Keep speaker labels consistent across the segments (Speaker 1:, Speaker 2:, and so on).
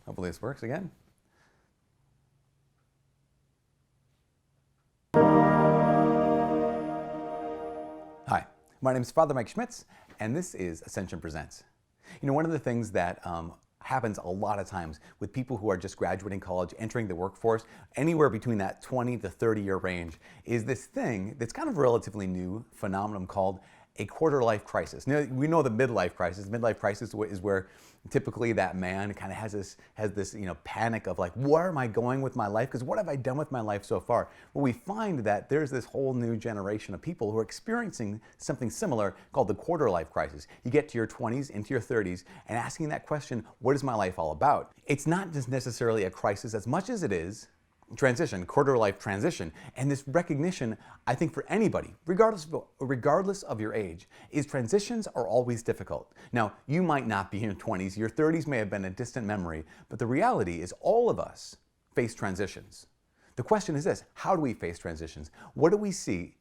Speaker 1: Hopefully this works again. Hi, my name is Father Mike Schmitz, and this is Ascension Presents. You know, one of the things that happens a lot of times with people who are just graduating college, entering the workforce, anywhere between that 20 to 30 year range, is this thing that's kind of a relatively new phenomenon called a quarter life crisis. Now, we know the midlife crisis. Midlife crisis is where typically that man kind of has this panic of like, where am I going with my life? Because what have I done with my life so far? Well, we find that there's this whole new generation of people who are experiencing something similar called the quarter life crisis. You get to your 20s, into your 30s, and asking that question, what is my life all about? It's not just necessarily a crisis as much as it is transition, quarter life transition. And this recognition, I think for anybody, regardless of your age, is transitions are always difficult. Now, you might not be in your 20s, your 30s may have been a distant memory, but the reality is all of us face transitions. The question is this: how do we face transitions? What do we see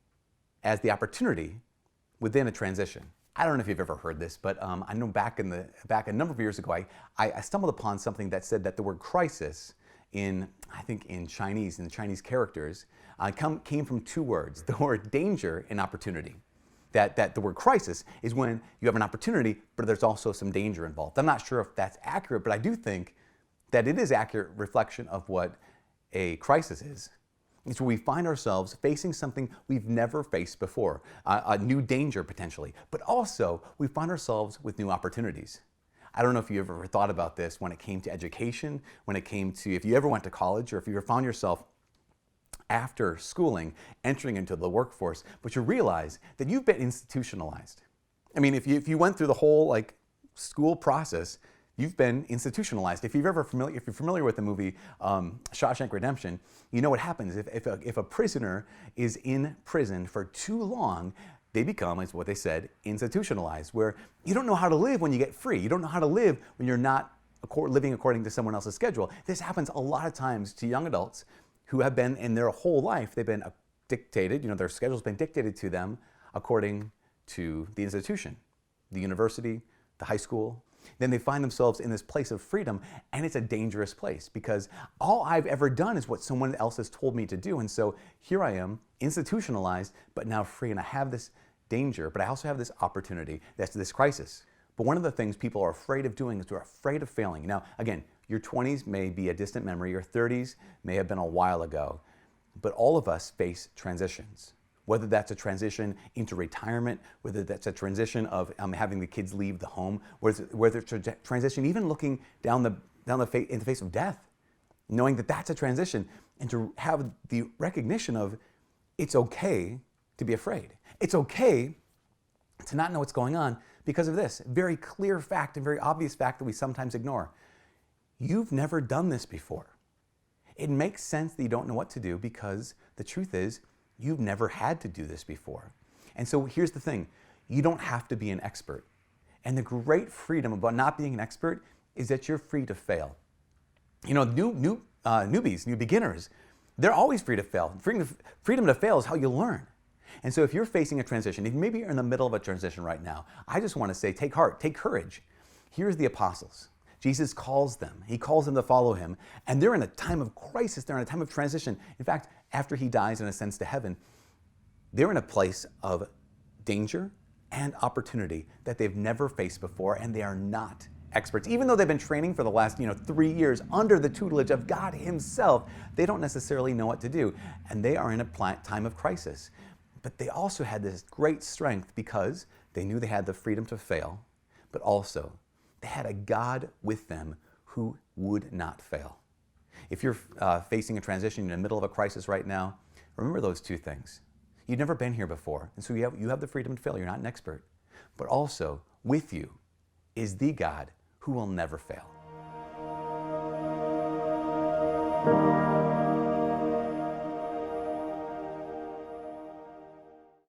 Speaker 1: as the opportunity within a transition? I don't know if you've ever heard this, but I know back a number of years ago, I stumbled upon something that said that the word crisis in Chinese characters, came from two words, the word danger and opportunity. That the word crisis is when you have an opportunity, but there's also some danger involved. I'm not sure if that's accurate, but I do think that it is accurate reflection of what a crisis is. It's where we find ourselves facing something we've never faced before, a new danger potentially, but also we find ourselves with new opportunities. I don't know if you ever thought about this when it came to education, when it came to if you ever went to college, or if you ever found yourself after schooling entering into the workforce, but you realize that you've been institutionalized. I mean, if you went through the whole school process, you've been institutionalized. If you're familiar with the movie Shawshank Redemption, you know what happens if a prisoner is in prison for too long. They become, is what they said, institutionalized, where you don't know how to live when you get free. You don't know how to live when you're not living according to someone else's schedule. This happens a lot of times to young adults who have been, in their whole life, they've been dictated, their schedule's been dictated to them according to the institution, the university, the high school. Then they find themselves in this place of freedom, and it's a dangerous place because all I've ever done is what someone else has told me to do. And so here I am, institutionalized, but now free, and I have this danger, but I also have this opportunity. That's this crisis. But one of the things people are afraid of doing is they're afraid of failing. Now, again, your 20s may be a distant memory, your 30s may have been a while ago, but all of us face transitions. Whether that's a transition into retirement, whether that's a transition of having the kids leave the home, whether it's a transition even looking in the face of death, knowing that that's a transition, and to have the recognition of it's okay to be afraid. It's okay to not know what's going on because of this very clear fact and very obvious fact that we sometimes ignore. You've never done this before. It makes sense that you don't know what to do because the truth is, you've never had to do this before. And so here's the thing, you don't have to be an expert. And the great freedom about not being an expert is that you're free to fail. Newbies, new beginners, they're always free to fail. Freedom to fail is how you learn. And so if you're facing a transition, if maybe you're in the middle of a transition right now, I just want to say, take heart, take courage. Here's the apostles. Jesus calls them. He calls them to follow him. And they're in a time of crisis. They're in a time of transition. In fact, after he dies and ascends to heaven, they're in a place of danger and opportunity that they've never faced before, and they are not experts. Even though they've been training for the last 3 years under the tutelage of God himself, they don't necessarily know what to do. And they are in a time of crisis. But they also had this great strength because they knew they had the freedom to fail, but also they had a God with them who would not fail. If you're facing a transition in the middle of a crisis right now, remember those two things. You've never been here before, and so you have the freedom to fail. You're not an expert. But also, with you is the God who will never fail.